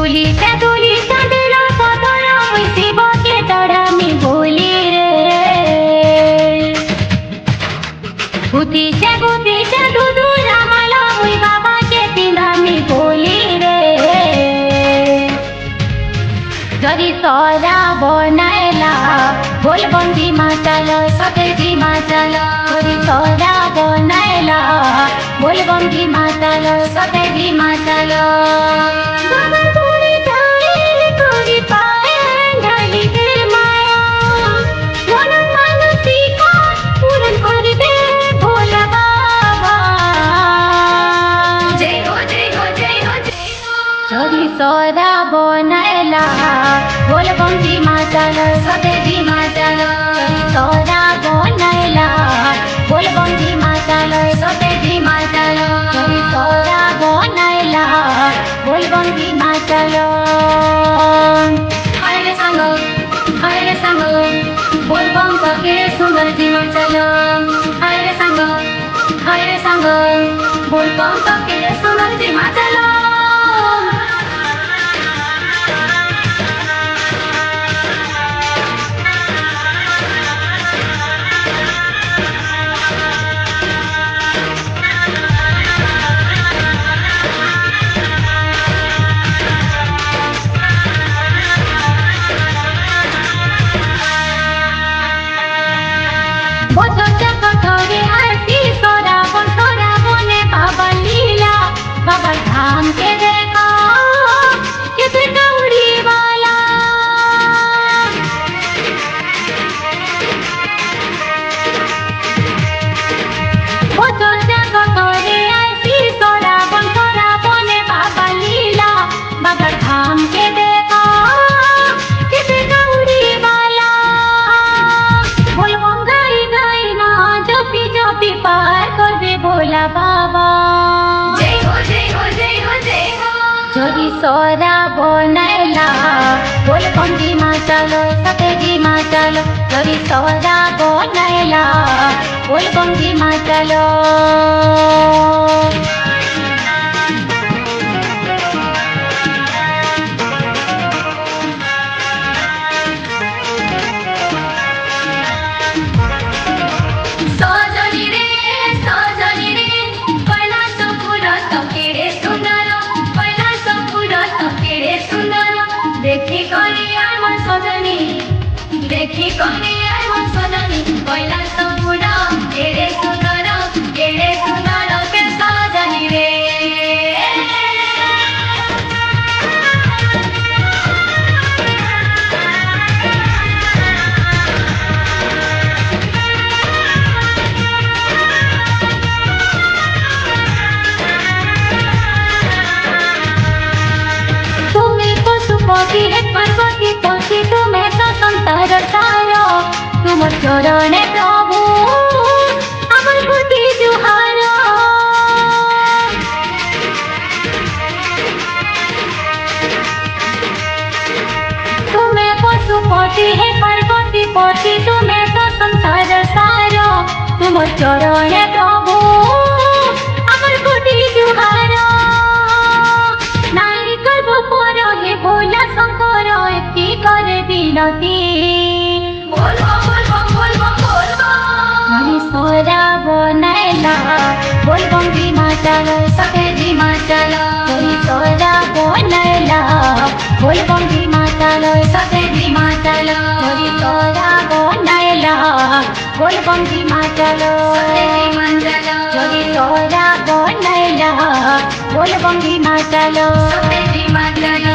तुली चांदला सतरा शिव के चढ़ामी बोली रे गुती से दूधू रामाला हुई बाबा के पिंधामी बोली रे जरी सौरा बनाएला बोलबंदी माचल सतेजी माचल जरी सौरा बनाएला बोलबंदी माचल सतेजी माचल सौरा बनाएला बोलबंदी माचल सतेजी माचल सौरा बनाएला बोलबंदी माचल सतेजी माचल सौरा बनाएला बोलबंदी माचल हरे संग बोलबम सके सुंदरजी माचल हरे संग बोलबम सके सुंदरजी माचल बाबा धाम के देखो कितना उड़ी वाला वो तो जगह तोरे ऐसी सोरा बने बाबा लीला बाबा धाम के देखो कितना उड़ी वाला बोलबम गाई ना जोपी पार कर दे भोला बाबा जरी सौरा बनाएला बोलबंदी माचल सतेजी माचल जरी सौरा बनाएला बोलबंदी माचल देखी कौनी आई मन सजनी पहिला सपुरा केड़े सुंदर के सजनी रे तुम्हें पशुपति है पार्वती पति तुम्हें तो संतार तारो तुम चरणे प्रभु अमर कोटि जुहारो तुम्हें पशुपति है पार्वती पति तुम्हें तो संतार तारो तुम चरणे प्रभु अमर कोटि जुहारो नारी गर्भ पर हे भोला शंकर एति करे बिनती सौरा बनाएला बोलबंदी माचल सतेजी माचल सौरा बनाएला बोलबंदी माचल सतेजी माचल सौरा बनाएला बोलबंदी माचल सौरा बनाएला बोलबंदी माचल सतेजी माचल